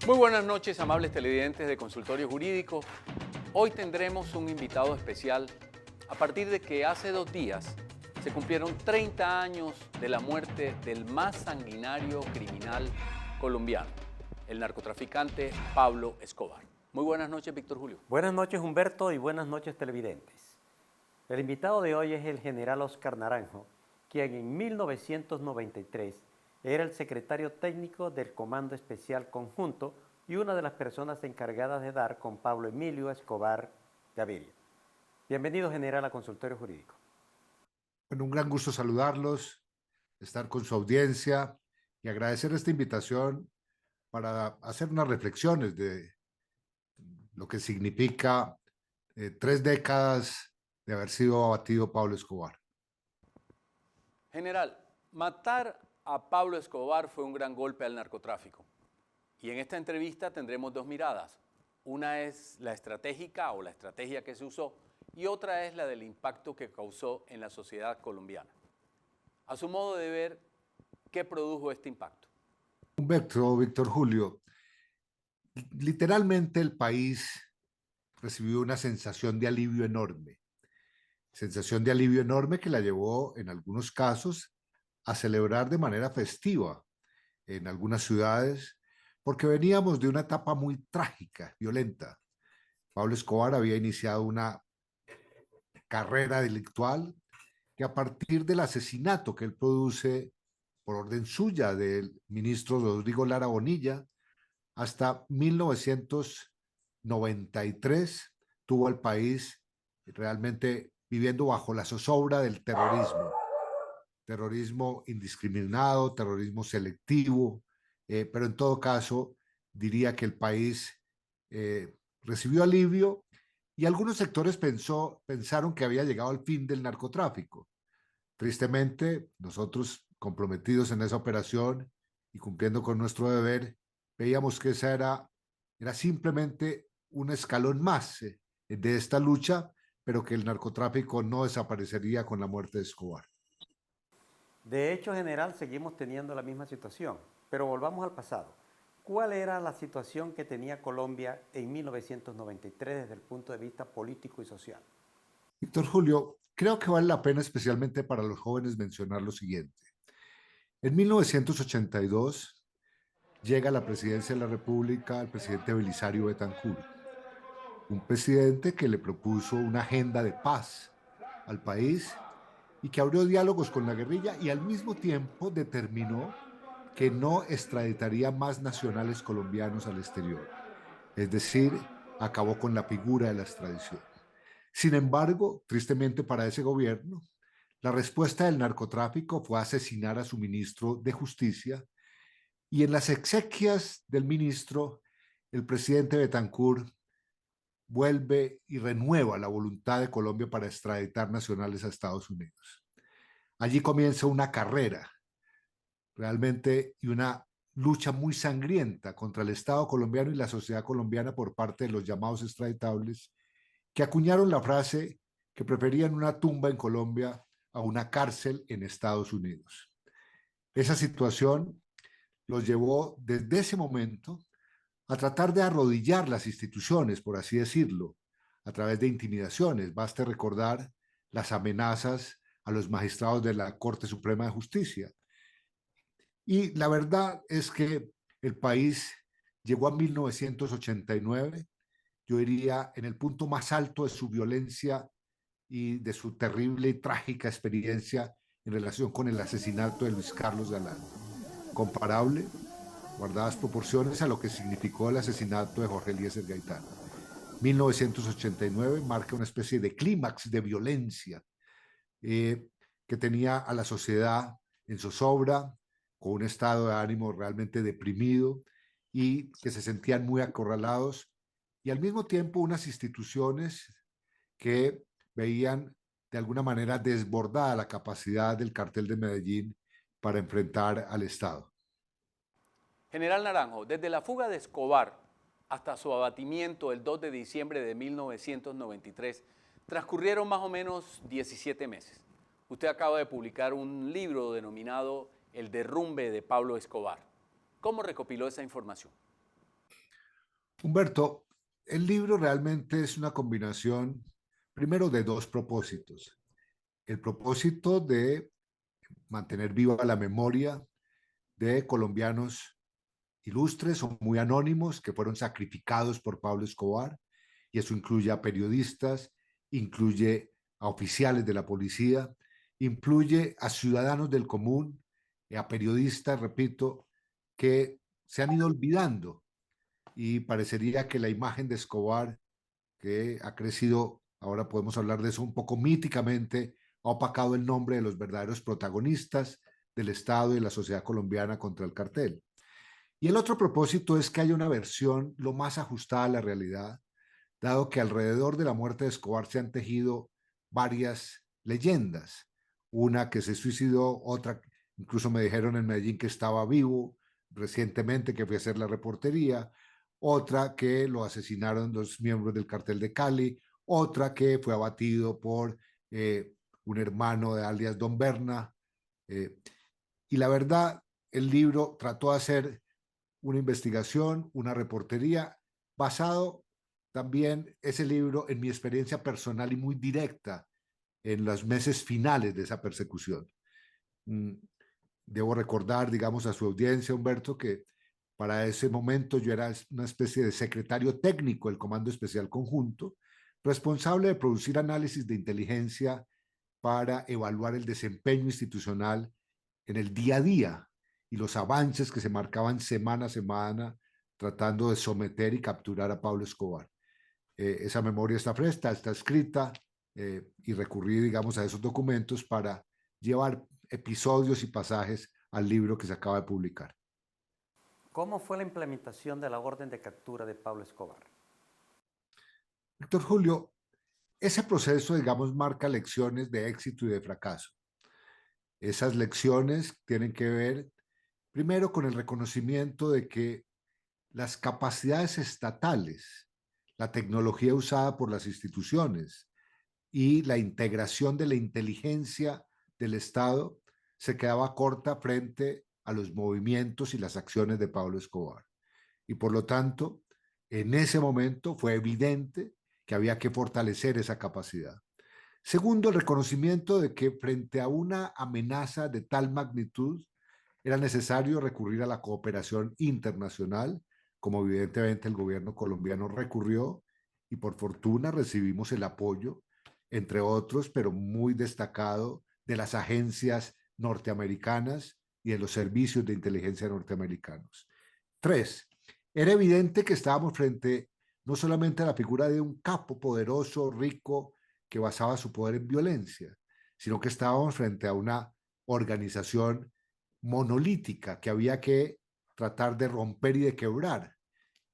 Muy buenas noches, amables televidentes de Consultorio Jurídico. Hoy tendremos un invitado especial a partir de que hace 2 días se cumplieron 30 años de la muerte del más sanguinario criminal colombiano, el narcotraficante Pablo Escobar. Muy buenas noches, Víctor Julio. Buenas noches, Humberto, y buenas noches, televidentes. El invitado de hoy es el general Oscar Naranjo, quien en 1993 era el secretario técnico del Comando Especial Conjunto y una de las personas encargadas de dar con Pablo Emilio Escobar Gaviria. Bienvenido, general, a Consultorio Jurídico. Bueno, un gran gusto saludarlos, estar con su audiencia y agradecer esta invitación para hacer unas reflexiones de lo que significa 3 décadas de haber sido abatido Pablo Escobar. General, matar a Pablo Escobar fue un gran golpe al narcotráfico. Y en esta entrevista tendremos 2 miradas. Una es la estratégica o la estrategia que se usó y otra es la del impacto que causó en la sociedad colombiana. A su modo de ver, ¿qué produjo este impacto? Víctor Julio, literalmente el país recibió una sensación de alivio enorme. Sensación de alivio enorme que la llevó en algunos casos a celebrar de manera festiva en algunas ciudades, porque veníamos de una etapa muy trágica, violenta. Pablo Escobar había iniciado una carrera delictual que a partir del asesinato que él produce por orden suya del ministro Rodrigo Lara Bonilla, hasta 1993 tuvo al país realmente viviendo bajo la zozobra del terrorismo indiscriminado, terrorismo selectivo, pero en todo caso diría que el país recibió alivio y algunos sectores pensaron que había llegado al fin del narcotráfico. Tristemente, nosotros comprometidos en esa operación y cumpliendo con nuestro deber, veíamos que esa era simplemente un escalón más de esta lucha, pero que el narcotráfico no desaparecería con la muerte de Escobar. De hecho, general, seguimos teniendo la misma situación, pero volvamos al pasado. ¿Cuál era la situación que tenía Colombia en 1993 desde el punto de vista político y social? Víctor Julio, creo que vale la pena especialmente para los jóvenes mencionar lo siguiente. En 1982 llega a la presidencia de la República el presidente Belisario Betancur, un presidente que le propuso una agenda de paz al país y que abrió diálogos con la guerrilla y al mismo tiempo determinó que no extraditaría más nacionales colombianos al exterior. Es decir, acabó con la figura de la extradición. Sin embargo, tristemente para ese gobierno, la respuesta del narcotráfico fue asesinar a su ministro de Justicia y en las exequias del ministro, el presidente Betancur vuelve y renueva la voluntad de Colombia para extraditar nacionales a Estados Unidos. Allí comienza una carrera realmente y una lucha muy sangrienta contra el Estado colombiano y la sociedad colombiana por parte de los llamados extraditables, que acuñaron la frase que preferían una tumba en Colombia a una cárcel en Estados Unidos. Esa situación los llevó desde ese momento a tratar de arrodillar las instituciones, por así decirlo, a través de intimidaciones. Baste recordar las amenazas a los magistrados de la Corte Suprema de Justicia. Y la verdad es que el país llegó a 1989, yo diría, en el punto más alto de su violencia y de su terrible y trágica experiencia en relación con el asesinato de Luis Carlos Galán. Comparable, guardadas proporciones, a lo que significó el asesinato de Jorge Eliezer Gaitán. 1989 marca una especie de clímax de violencia que tenía a la sociedad en zozobra, con un estado de ánimo realmente deprimido y que se sentían muy acorralados, y al mismo tiempo unas instituciones que veían de alguna manera desbordada la capacidad del cartel de Medellín para enfrentar al Estado. General Naranjo, desde la fuga de Escobar hasta su abatimiento el 2 de diciembre de 1993, transcurrieron más o menos 17 meses. Usted acaba de publicar un libro denominado El derrumbe de Pablo Escobar. ¿Cómo recopiló esa información? Humberto, el libro realmente es una combinación, primero, de dos propósitos. El propósito de mantener viva la memoria de colombianos ilustres o muy anónimos que fueron sacrificados por Pablo Escobar, y eso incluye a periodistas, incluye a oficiales de la policía, incluye a ciudadanos del común, a periodistas, repito, que se han ido olvidando, y parecería que la imagen de Escobar, que ha crecido, ahora podemos hablar de eso un poco míticamente, ha opacado el nombre de los verdaderos protagonistas del Estado y de la sociedad colombiana contra el cartel. Y el otro propósito es que haya una versión lo más ajustada a la realidad, dado que alrededor de la muerte de Escobar se han tejido varias leyendas. Una que se suicidó, otra, incluso me dijeron en Medellín que estaba vivo recientemente, que fui a hacer la reportería, otra que lo asesinaron los miembros del cartel de Cali, otra que fue abatido por un hermano de alias Don Berna. Eh, y la verdad, el libro trató de hacer una investigación, una reportería, basado también ese libro en mi experiencia personal y muy directa en los meses finales de esa persecución. Debo recordar, digamos, a su audiencia, Humberto, que para ese momento yo era una especie de secretario técnico del Comando Especial Conjunto, responsable de producir análisis de inteligencia para evaluar el desempeño institucional en el día a día y los avances que se marcaban semana a semana tratando de someter y capturar a Pablo Escobar. Esa memoria está fresca, está escrita, y recurrí, digamos, a esos documentos para llevar episodios y pasajes al libro que se acaba de publicar. ¿Cómo fue la implementación de la orden de captura de Pablo Escobar? Víctor Julio, ese proceso, digamos, marca lecciones de éxito y de fracaso. Esas lecciones tienen que ver, primero, con el reconocimiento de que las capacidades estatales, la tecnología usada por las instituciones y la integración de la inteligencia del Estado se quedaba corta frente a los movimientos y las acciones de Pablo Escobar. Y por lo tanto, en ese momento fue evidente que había que fortalecer esa capacidad. Segundo, el reconocimiento de que frente a una amenaza de tal magnitud era necesario recurrir a la cooperación internacional, como evidentemente el gobierno colombiano recurrió, y por fortuna recibimos el apoyo, entre otros, pero muy destacado, de las agencias norteamericanas y de los servicios de inteligencia norteamericanos. Tres, era evidente que estábamos frente no solamente a la figura de un capo poderoso, rico, que basaba su poder en violencia, sino que estábamos frente a una organización monolítica que había que tratar de romper y de quebrar.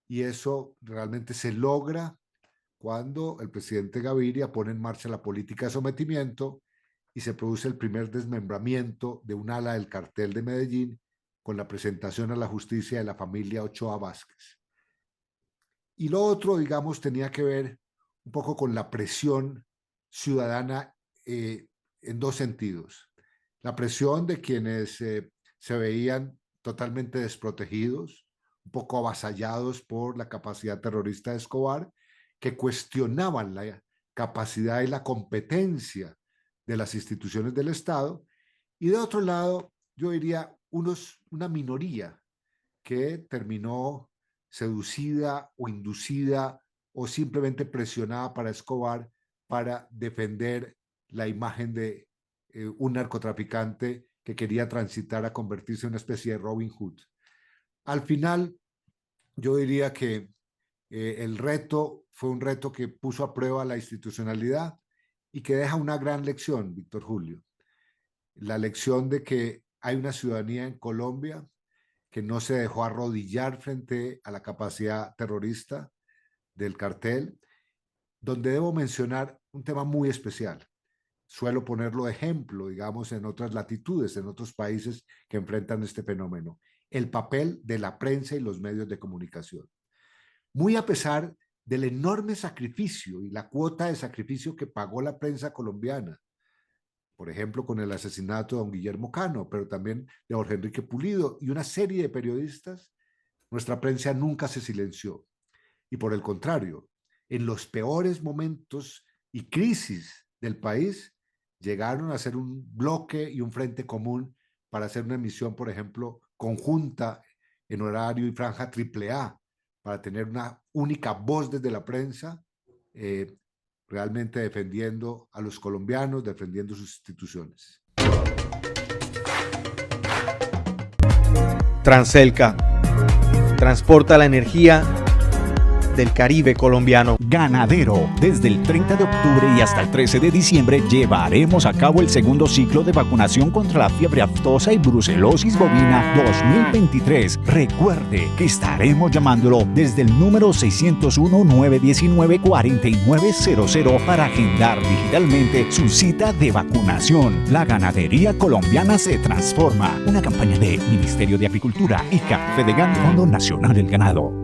Y eso realmente se logra cuando el presidente Gaviria pone en marcha la política de sometimiento y se produce el primer desmembramiento de un ala del cartel de Medellín con la presentación a la justicia de la familia Ochoa Vázquez. Y lo otro, digamos, tenía que ver un poco con la presión ciudadana, en dos sentidos. La presión de quienes se veían totalmente desprotegidos, un poco avasallados por la capacidad terrorista de Escobar, que cuestionaban la capacidad y la competencia de las instituciones del Estado, y de otro lado, yo diría, una minoría que terminó seducida o inducida o simplemente presionada para Escobar para defender la imagen de un narcotraficante que quería transitar a convertirse en una especie de Robin Hood. Al final, yo diría que el reto fue un reto que puso a prueba la institucionalidad y que deja una gran lección, Víctor Julio. La lección de que hay una ciudadanía en Colombia que no se dejó arrodillar frente a la capacidad terrorista del cartel, donde debo mencionar un tema muy especial. Suelo ponerlo de ejemplo, digamos, en otras latitudes, en otros países que enfrentan este fenómeno, el papel de la prensa y los medios de comunicación. Muy a pesar del enorme sacrificio y la cuota de sacrificio que pagó la prensa colombiana, por ejemplo, con el asesinato de don Guillermo Cano, pero también de Jorge Enrique Pulido y una serie de periodistas, nuestra prensa nunca se silenció. y por el contrario, en los peores momentos y crisis del país, llegaron a hacer un bloque y un frente común para hacer una emisión, por ejemplo, conjunta en horario y franja AAA, para tener una única voz desde la prensa, realmente defendiendo a los colombianos, defendiendo sus instituciones. Transelca transporta la energía del Caribe colombiano. Ganadero. Desde el 30 de octubre y hasta el 13 de diciembre llevaremos a cabo el segundo ciclo de vacunación contra la fiebre aftosa y brucelosis bovina 2023. Recuerde que estaremos llamándolo desde el número 601-919-4900 para agendar digitalmente su cita de vacunación. La ganadería colombiana se transforma. Una campaña de Ministerio de Agricultura, ICA, Fedegan, Fondo Nacional del Ganado.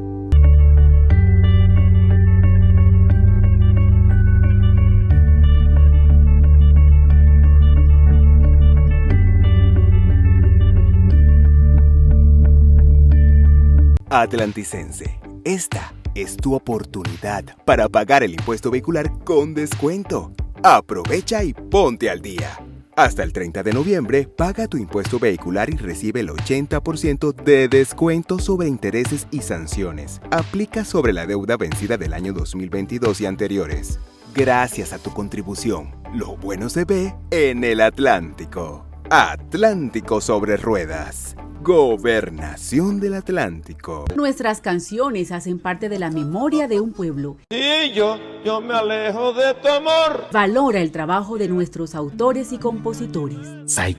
Atlanticense, esta es tu oportunidad para pagar el impuesto vehicular con descuento. Aprovecha y ponte al día. Hasta el 30 de noviembre, paga tu impuesto vehicular y recibe el 80% de descuento sobre intereses y sanciones. Aplica sobre la deuda vencida del año 2022 y anteriores. Gracias a tu contribución, lo bueno se ve en el Atlántico. Atlántico sobre ruedas. Gobernación del Atlántico. Nuestras canciones hacen parte de la memoria de un pueblo. Y yo me alejo de tu amor. Valora el trabajo de nuestros autores y compositores.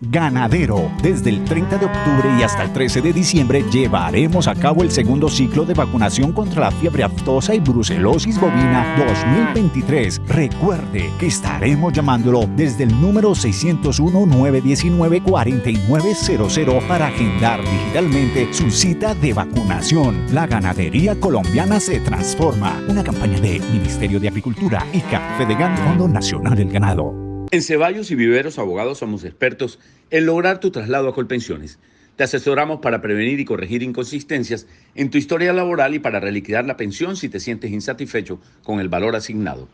Ganadero. Desde el 30 de octubre y hasta el 13 de diciembre llevaremos a cabo el segundo ciclo de vacunación contra la fiebre aftosa y brucelosis bovina 2023. Recuerde que estaremos llamándolo desde el número 601-919-4900 para agendar digitalmente su cita de vacunación. La ganadería colombiana se transforma. Una campaña de Ministerio de Agricultura, ICA, Fedegan, Fondo Nacional del Ganado. En Ceballos y Viveros Abogados somos expertos en lograr tu traslado a Colpensiones. Te asesoramos para prevenir y corregir inconsistencias en tu historia laboral y para reliquidar la pensión si te sientes insatisfecho con el valor asignado.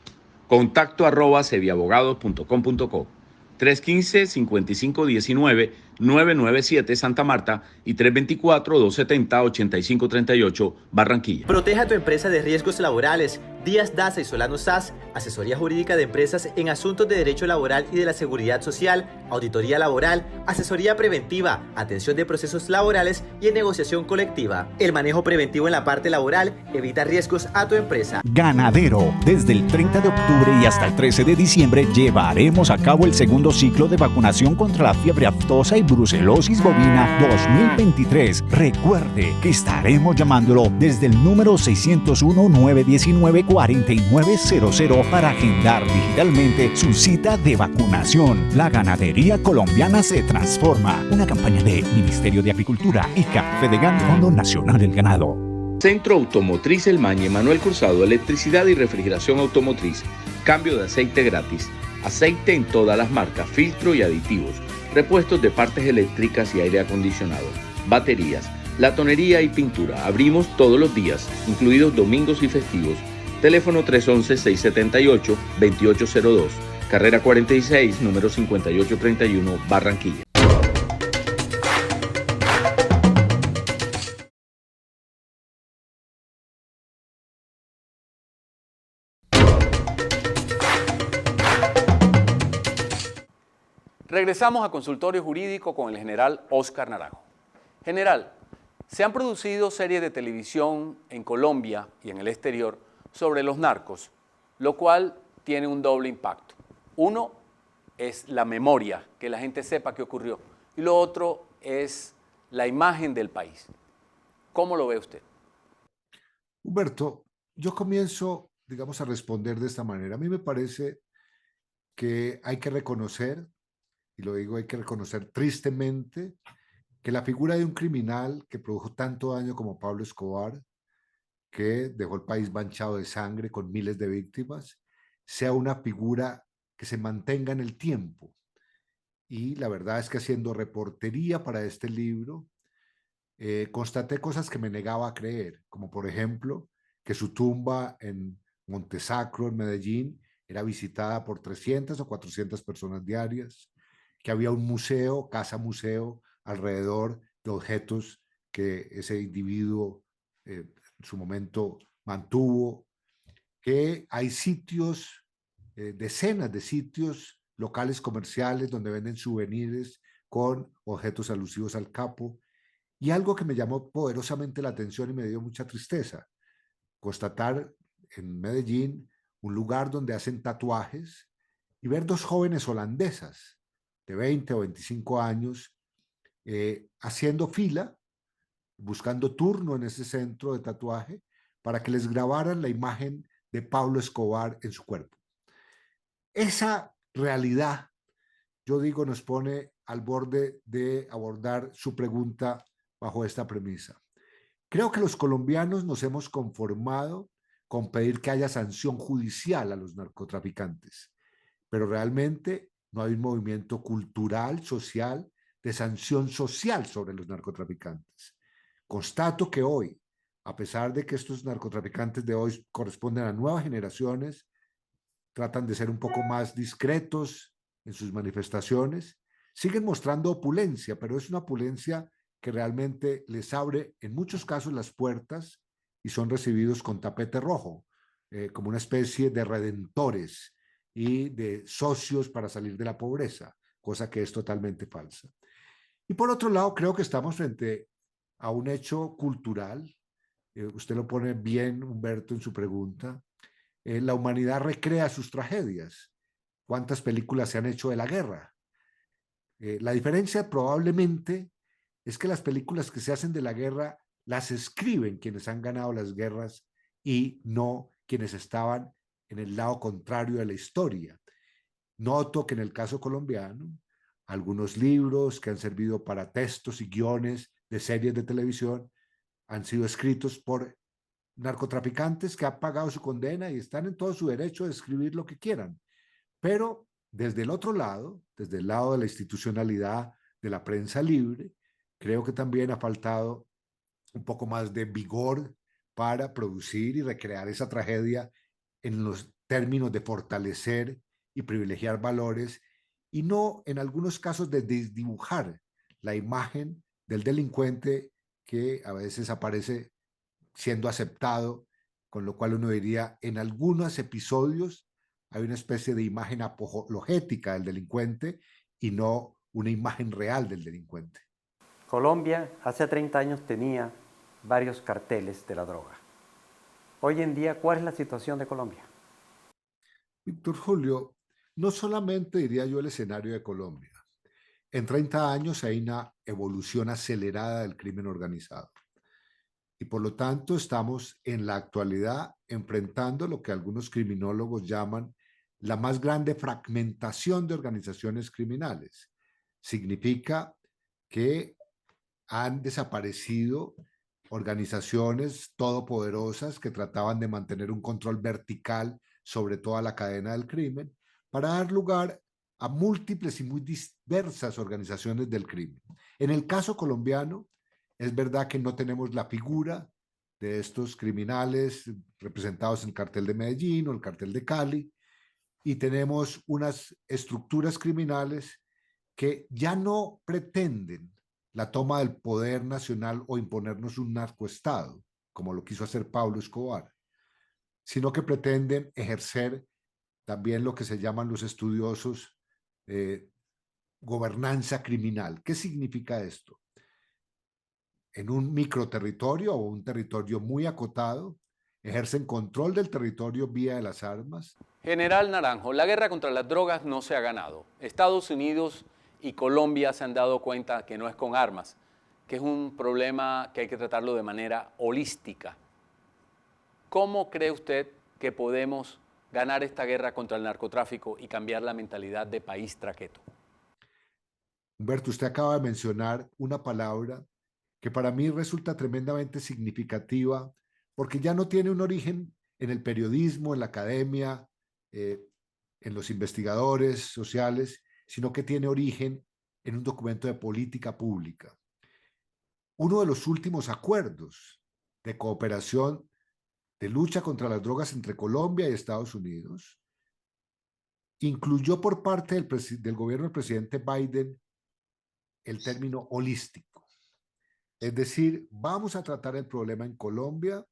Contacto@cebiabogados.com.co 315-5519-997 Santa Marta y 324-270-8538 Barranquilla. Proteja a tu empresa de riesgos laborales. Díaz Daza y Solano SAS, asesoría jurídica de empresas en asuntos de derecho laboral y de la seguridad social, auditoría laboral, asesoría preventiva, atención de procesos laborales y en negociación colectiva. El manejo preventivo en la parte laboral evita riesgos a tu empresa. Ganadero. Desde el 30 de octubre y hasta el 13 de diciembre llevaremos a cabo el segundo ciclo de vacunación contra la fiebre aftosa y brucelosis bovina 2023. Recuerde que estaremos llamándolo desde el número 601-919-4900 para agendar digitalmente su cita de vacunación. La ganadería colombiana se transforma. Una campaña de Ministerio de Agricultura, ICA, Fedegan, Fondo Nacional del Ganado. Centro Automotriz El Mañe, Manuel Cruzado, electricidad y refrigeración automotriz, cambio de aceite gratis, aceite en todas las marcas, filtro y aditivos, repuestos de partes eléctricas y aire acondicionado, baterías, latonería y pintura. Abrimos todos los días, incluidos domingos y festivos. Teléfono 311-678-2802, carrera 46, número 5831, Barranquilla. Regresamos a Consultorio Jurídico con el general Óscar Naranjo. General, se han producido series de televisión en Colombia y en el exterior sobre los narcos, lo cual tiene un doble impacto. Uno es la memoria, que la gente sepa qué ocurrió, y lo otro es la imagen del país. ¿Cómo lo ve usted? Humberto, yo comienzo, digamos, a responder de esta manera. A mí me parece que hay que reconocer, y lo digo, hay que reconocer tristemente, que la figura de un criminal que produjo tanto daño como Pablo Escobar, que dejó el país manchado de sangre con miles de víctimas, sea una figura que se mantenga en el tiempo. Y la verdad es que haciendo reportería para este libro, constaté cosas que me negaba a creer, como por ejemplo, que su tumba en Montesacro, en Medellín, era visitada por 300 o 400 personas diarias, que había un museo, casa museo, alrededor de objetos que ese individuo en su momento mantuvo, que hay sitios, decenas de sitios locales comerciales donde venden souvenirs con objetos alusivos al capo. Y algo que me llamó poderosamente la atención y me dio mucha tristeza, constatar en Medellín un lugar donde hacen tatuajes y ver dos jóvenes holandesas de 20 o 25 años haciendo fila, buscando turno en ese centro de tatuaje para que les grabaran la imagen de Pablo Escobar en su cuerpo. Esa realidad, yo digo, nos pone al borde de abordar su pregunta bajo esta premisa. Creo que los colombianos nos hemos conformado con pedir que haya sanción judicial a los narcotraficantes, pero realmente no hay un movimiento cultural, social, de sanción social sobre los narcotraficantes. Constato que hoy, a pesar de que estos narcotraficantes de hoy corresponden a nuevas generaciones, tratan de ser un poco más discretos en sus manifestaciones, siguen mostrando opulencia, pero es una opulencia que realmente les abre en muchos casos las puertas y son recibidos con tapete rojo, como una especie de redentores y de socios para salir de la pobreza, cosa que es totalmente falsa. Y por otro lado, creo que estamos frente a un hecho cultural. Usted lo pone bien, Humberto, en su pregunta. La humanidad recrea sus tragedias. ¿Cuántas películas se han hecho de la guerra? La diferencia probablemente es que las películas que se hacen de la guerra las escriben quienes han ganado las guerras y no quienes estaban en el lado contrario de la historia. Noto que en el caso colombiano, algunos libros que han servido para textos y guiones de series de televisión han sido escritos por narcotraficantes que han pagado su condena y están en todo su derecho de escribir lo que quieran. Pero desde el otro lado, desde el lado de la institucionalidad de la prensa libre, creo que también ha faltado un poco más de vigor para producir y recrear esa tragedia en los términos de fortalecer y privilegiar valores y no en algunos casos de desdibujar la imagen del delincuente que a veces aparece siendo aceptado, con lo cual uno diría, en algunos episodios hay una especie de imagen apologética del delincuente y no una imagen real del delincuente. Colombia hace 30 años tenía varios carteles de la droga. Hoy en día, ¿cuál es la situación de Colombia? Víctor Julio, no solamente diría yo el escenario de Colombia. En 30 años hay una evolución acelerada del crimen organizado. Y por lo tanto estamos en la actualidad enfrentando lo que algunos criminólogos llaman la más grande fragmentación de organizaciones criminales. Significa que han desaparecido organizaciones todopoderosas que trataban de mantener un control vertical sobre toda la cadena del crimen para dar lugar a múltiples y muy diversas organizaciones del crimen. En el caso colombiano, es verdad que no tenemos la figura de estos criminales representados en el cartel de Medellín o el cartel de Cali, y tenemos unas estructuras criminales que ya no pretenden la toma del poder nacional o imponernos un narcoestado, como lo quiso hacer Pablo Escobar, sino que pretenden ejercer también lo que se llaman los estudiosos gobernanza criminal. ¿Qué significa esto? En un microterritorio o un territorio muy acotado, ejercen control del territorio vía de las armas. General Naranjo, la guerra contra las drogas no se ha ganado. Estados Unidos y Colombia se han dado cuenta que no es con armas, que es un problema que hay que tratarlo de manera holística. ¿Cómo cree usted que podemos ganar esta guerra contra el narcotráfico y cambiar la mentalidad de país traqueto? Humberto, usted acaba de mencionar una palabra que para mí resulta tremendamente significativa porque ya no tiene un origen en el periodismo, en la academia, en los investigadores sociales, sino que tiene origen en un documento de política pública. Uno de los últimos acuerdos de cooperación de lucha contra las drogas entre Colombia y Estados Unidos incluyó por parte del gobierno del presidente Biden el término holístico. Es decir, vamos a tratar el problema en Colombia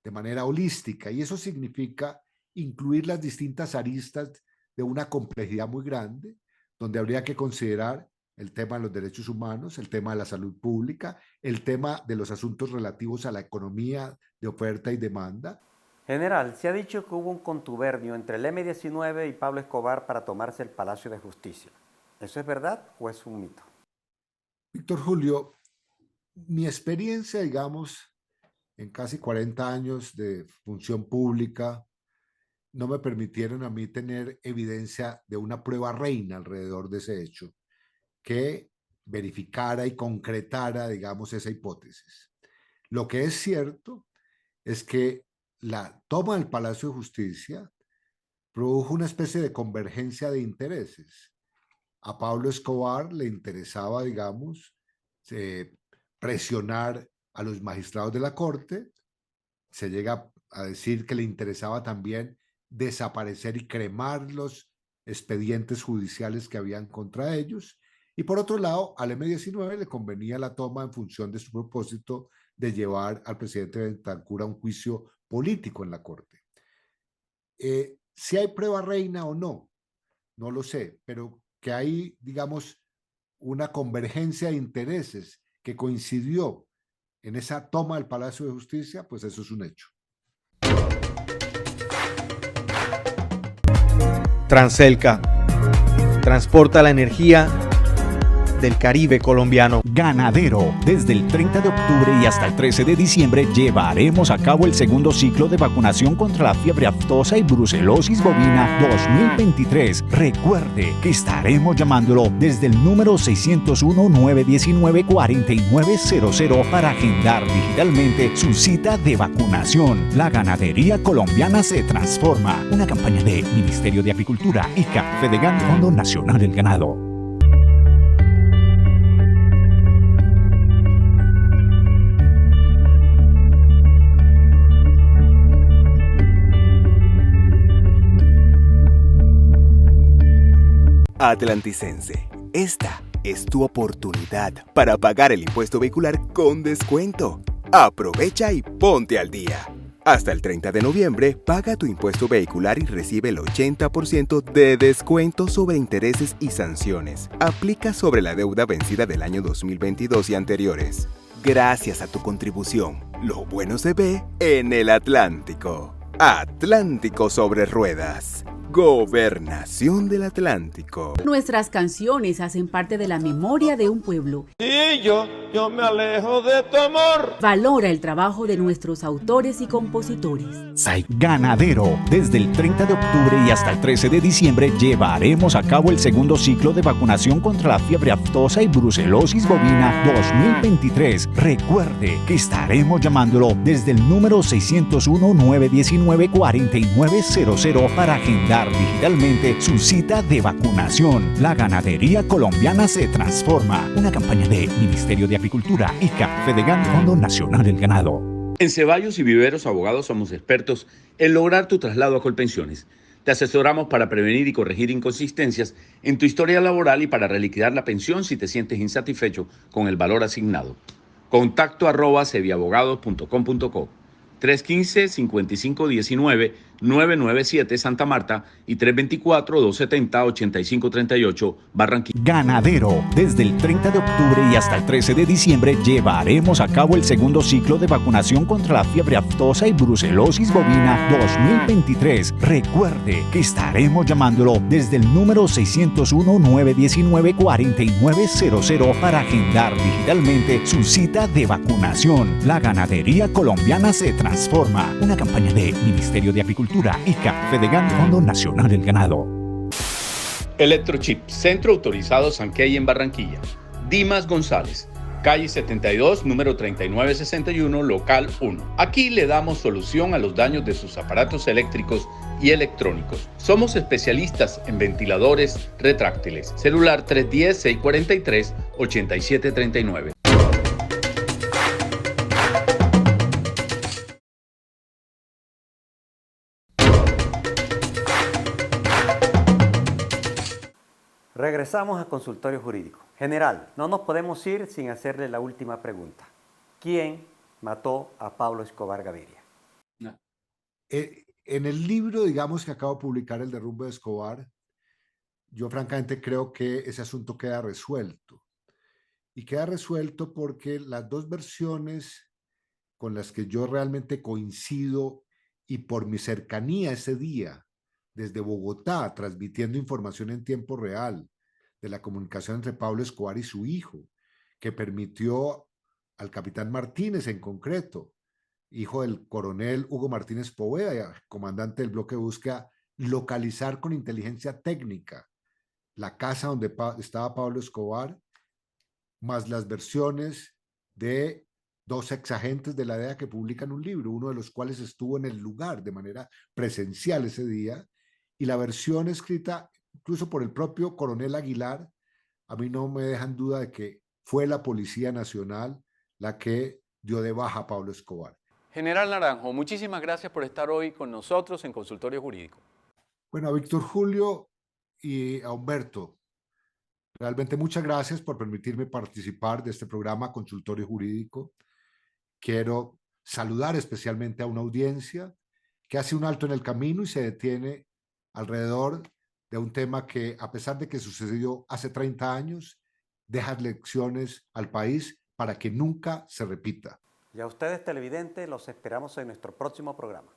de manera holística, y eso significa incluir las distintas aristas de una complejidad muy grande, donde habría que considerar el tema de los derechos humanos, el tema de la salud pública, el tema de los asuntos relativos a la economía de oferta y demanda. General, se ha dicho que hubo un contubernio entre el M-19 y Pablo Escobar para tomarse el Palacio de Justicia. ¿Eso es verdad o es un mito? Víctor Julio, mi experiencia, digamos, en casi 40 años de función pública, no me permitieron a mí tener evidencia de una prueba reina alrededor de ese hecho que verificara y concretara, digamos, esa hipótesis. Lo que es cierto es que la toma del Palacio de Justicia produjo una especie de convergencia de intereses. A Pablo Escobar le interesaba, digamos, presionar a los magistrados de la Corte. Se llega a decir que le interesaba también desaparecer y cremar los expedientes judiciales que habían contra ellos. Y por otro lado, al M-19 le convenía la toma en función de su propósito de llevar al presidente Betancur a un juicio político en la Corte. Si hay prueba reina o no, no lo sé, pero que hay, digamos, una convergencia de intereses que coincidió en esa toma del Palacio de Justicia, pues eso es un hecho. Transelca transporta la energía del Caribe colombiano. Ganadero. Desde el 30 de octubre y hasta el 13 de diciembre llevaremos a cabo el segundo ciclo de vacunación contra la fiebre aftosa y brucelosis bovina 2023. Recuerde que estaremos llamándolo desde el número 601-919-4900 para agendar digitalmente su cita de vacunación. La ganadería colombiana se transforma. Una campaña de Ministerio de Agricultura, ICA, Fedegan, Fondo Nacional del Ganado. Atlanticense, esta es tu oportunidad para pagar el impuesto vehicular con descuento. Aprovecha y ponte al día. Hasta el 30 de noviembre, paga tu impuesto vehicular y recibe el 80% de descuento sobre intereses y sanciones. Aplica sobre la deuda vencida del año 2022 y anteriores. Gracias a tu contribución, lo bueno se ve en el Atlántico. Atlántico sobre ruedas. Gobernación del Atlántico. Nuestras canciones hacen parte de la memoria de un pueblo. Y yo me alejo de tu amor. Valora el trabajo de nuestros autores y compositores. Ganadero. Desde el 30 de octubre y hasta el 13 de diciembre llevaremos a cabo el segundo ciclo de vacunación contra la fiebre aftosa y brucelosis bovina 2023. Recuerde que estaremos llamándolo desde el número 601-919-4900 para agendar digitalmente su cita de vacunación. La ganadería colombiana se transforma. Una campaña de Ministerio de Agricultura, ICA, Fedegan, Fondo Nacional del Ganado. En Ceballos y Viveros Abogados somos expertos en lograr tu traslado a Colpensiones. Te asesoramos para prevenir y corregir inconsistencias en tu historia laboral y para reliquidar la pensión si te sientes insatisfecho con el valor asignado. Contacto@ceviabogados.com.co 315-5519-997 Santa Marta y 324-270-8538 Barranquilla. Ganadero. Desde el 30 de octubre y hasta el 13 de diciembre llevaremos a cabo el segundo ciclo de vacunación contra la fiebre aftosa y brucelosis bovina 2023. Recuerde que estaremos llamándolo desde el número 601-919-4900 para agendar digitalmente su cita de vacunación. La ganadería colombiana se transforma. Una campaña de Ministerio de Agricultura, ICA, Fedegan, Fondo Nacional del Ganado. Electrochip, centro autorizado Sankey en Barranquilla. Dimas González, calle 72, número 3961, local 1. Aquí le damos solución a los daños de sus aparatos eléctricos y electrónicos. Somos especialistas en ventiladores retráctiles. Celular 310-643-8739. Regresamos a Consultorio Jurídico. General, no nos podemos ir sin hacerle la última pregunta. ¿Quién mató a Pablo Escobar Gaviria? No. En el libro, digamos, que acabo de publicar, El derrumbe de Escobar, yo francamente creo que ese asunto queda resuelto. Y queda resuelto porque las dos versiones con las que yo realmente coincido y por mi cercanía ese día, desde Bogotá, transmitiendo información en tiempo real de la comunicación entre Pablo Escobar y su hijo, que permitió al capitán Martínez en concreto, hijo del coronel Hugo Martínez Poveda, comandante del bloque de búsqueda, localizar con inteligencia técnica la casa donde estaba Pablo Escobar, más las versiones de dos exagentes de la DEA que publican un libro, uno de los cuales estuvo en el lugar de manera presencial ese día, y la versión escrita incluso por el propio coronel Aguilar, a mí no me dejan duda de que fue la Policía Nacional la que dio de baja a Pablo Escobar. General Naranjo, muchísimas gracias por estar hoy con nosotros en Consultorio Jurídico. Bueno, a Víctor Julio y a Humberto, realmente muchas gracias por permitirme participar de este programa Consultorio Jurídico. Quiero saludar especialmente a una audiencia que hace un alto en el camino y se detiene alrededor de un tema que, a pesar de que sucedió hace 30 años, deja lecciones al país para que nunca se repita. Y a ustedes, televidentes, los esperamos en nuestro próximo programa.